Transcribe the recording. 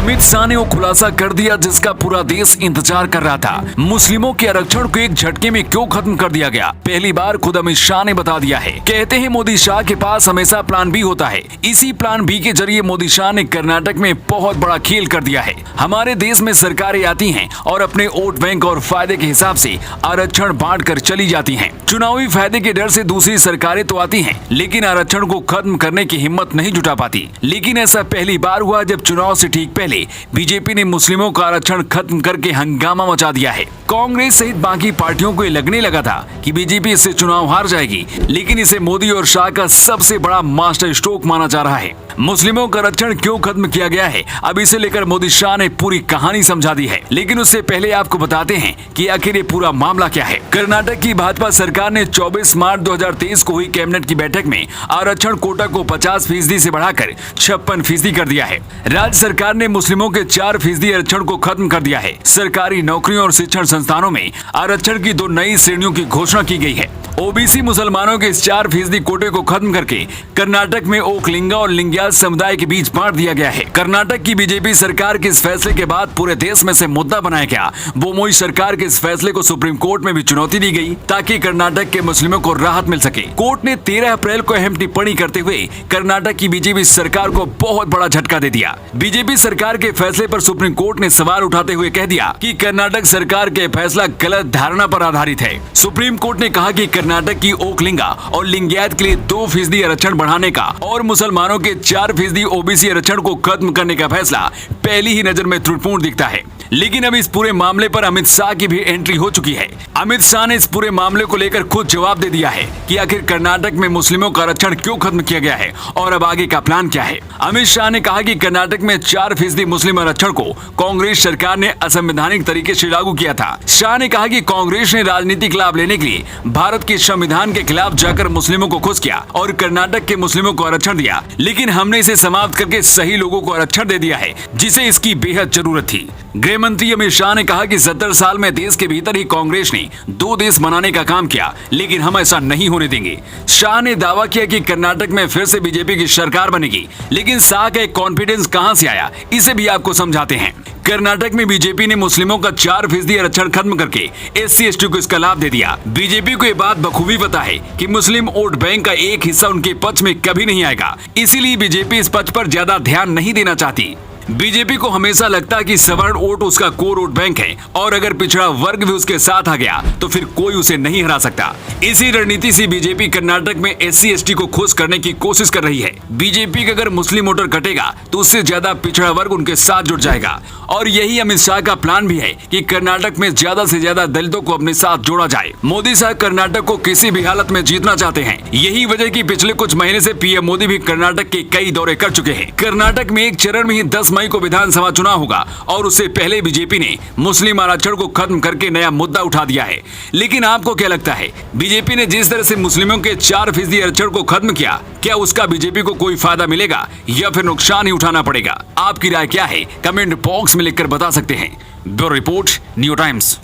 अमित शाह ने वो खुलासा कर दिया जिसका पूरा देश इंतजार कर रहा था। मुस्लिमों के आरक्षण को एक झटके में क्यों खत्म कर दिया गया, पहली बार खुद अमित शाह ने बता दिया है। कहते हैं मोदी शाह के पास हमेशा प्लान बी होता है। इसी प्लान बी के जरिए मोदी शाह ने कर्नाटक में बहुत बड़ा खेल कर दिया है। हमारे देश में सरकारें आती हैं और अपने वोट बैंक और फायदे के हिसाब से आरक्षण बांट कर चली जाती हैं। चुनावी फायदे के डर से दूसरी सरकारें तो आती हैं, लेकिन आरक्षण को खत्म करने की हिम्मत नहीं जुटा पाती। लेकिन ऐसा पहली बार हुआ जब चुनाव से ठीक पहले बीजेपी ने मुस्लिमों का आरक्षण खत्म करके हंगामा मचा दिया है। कांग्रेस सहित बाकी पार्टियों को ये लगने लगा था कि बीजेपी इससे चुनाव हार जाएगी, लेकिन इसे मोदी और शाह का सबसे बड़ा मास्टर स्ट्रोक माना जा रहा है। मुस्लिमों का आरक्षण क्यों खत्म किया गया है, अब इसे लेकर मोदी शाह ने पूरी कहानी समझा दी है। लेकिन उससे पहले आपको बताते हैं कि आखिर ये पूरा मामला क्या है। कर्नाटक की भाजपा सरकार ने 24 मार्च 2023 को हुई कैबिनेट की बैठक में आरक्षण कोटा को 50% से बढ़ाकर 56% कर दिया है। राज्य सरकार ने मुस्लिमों के 4% आरक्षण को खत्म कर दिया है। सरकारी नौकरियों और शिक्षण संस्थानों में आरक्षण की 2 नई श्रेणियों की घोषणा की गई है। ओबीसी मुसलमानों के इस 4% कोटे को खत्म करके कर्नाटक में ओकलिंगा और लिंगायत समुदाय के बीच बांट दिया गया है। कर्नाटक की बीजेपी सरकार के इस फैसले के बाद पूरे देश में से मुद्दा बनाया गया। बोमोई सरकार के इस फैसले को सुप्रीम कोर्ट में भी चुनौती दी गई ताकि कर्नाटक के मुस्लिमों को राहत मिल सके। कोर्ट ने 13 अप्रैल को अहम टिप्पणी करते हुए कर्नाटक की बीजेपी सरकार को बहुत बड़ा झटका दे दिया। बीजेपी सरकार के फैसले पर सुप्रीम कोर्ट ने सवाल उठाते हुए कह दिया कि कर्नाटक सरकार के फैसला गलत धारणा पर आधारित है। सुप्रीम कोर्ट ने कहा कि कर्नाटक की ओकलिंगा और लिंगायत के लिए 2% आरक्षण बढ़ाने का और मुसलमानों के 4% ओबीसी आरक्षण को खत्म करने का फैसला पहली ही नजर में त्रुटिपूर्ण दिखता है। लेकिन अब इस पूरे मामले पर अमित शाह की भी एंट्री हो चुकी है। अमित शाह ने इस पूरे मामले को लेकर खुद जवाब दे दिया है कि आखिर कर्नाटक में मुस्लिमों का आरक्षण क्यों खत्म किया गया है और अब आगे का प्लान क्या है। अमित शाह ने कहा कि कर्नाटक में 4% मुस्लिम आरक्षण को कांग्रेस सरकार ने असंवैधानिक तरीके से लागू किया था। शाह ने कहा कि कांग्रेस ने राजनीतिक लाभ लेने के लिए भारत के संविधान के खिलाफ जाकर मुस्लिमों को खुश किया और कर्नाटक के मुस्लिमों को आरक्षण दिया, लेकिन हमने इसे समाप्त करके सही लोगों को आरक्षण दे दिया है जिसे इसकी बेहद जरूरत थी। गृह मंत्री अमित शाह ने कहा कि 70 साल में देश के भीतर ही कांग्रेस ने 2 देश बनाने का काम किया, लेकिन हम ऐसा नहीं होने देंगे। शाह ने दावा किया कि कर्नाटक में फिर से बीजेपी की सरकार बनेगी, लेकिन शाह का एक कॉन्फिडेंस कहां से आया, इसे भी आपको समझाते हैं। कर्नाटक में बीजेपी ने मुस्लिमों का 4% आरक्षण खत्म करके SC/ST को इसका लाभ दे दिया। बीजेपी को ये बात बखूबी पता है कि मुस्लिम वोट बैंक का एक हिस्सा उनके पक्ष में कभी नहीं आएगा, इसीलिए बीजेपी इस पक्ष पर ज्यादा ध्यान नहीं देना चाहती। बीजेपी को हमेशा लगता है कि सवर्ण वोट उसका कोर वोट बैंक है और अगर पिछड़ा वर्ग भी उसके साथ आ गया तो फिर कोई उसे नहीं हरा सकता। इसी रणनीति से बीजेपी कर्नाटक में SC/ST को खुश करने की कोशिश कर रही है। बीजेपी का अगर मुस्लिम वोटर कटेगा तो उससे ज्यादा पिछड़ा वर्ग उनके साथ जुड़ जाएगा और यही अमित शाह का प्लान भी है कि कर्नाटक में ज्यादा से ज्यादा दलितों को अपने साथ जोड़ा जाए। मोदी साहब कर्नाटक को किसी भी हालत में जीतना चाहते हैं। यही वजह कि पिछले कुछ महीने से पीएम मोदी भी कर्नाटक के कई दौरे कर चुके हैं। कर्नाटक में एक चरण में ही 10 मई को विधानसभा चुनाव होगा और उससे पहले बीजेपी ने मुस्लिम आरक्षण को खत्म करके नया मुद्दा उठा दिया है। लेकिन आपको क्या लगता है, बीजेपी ने जिस तरह से मुस्लिमों के 4% आरक्षण को खत्म किया, क्या उसका बीजेपी को कोई फायदा मिलेगा या फिर नुकसान ही उठाना पड़ेगा? आपकी राय क्या है, कमेंट बॉक्स में लिखकर बता सकते हैं। Bureau report, new times.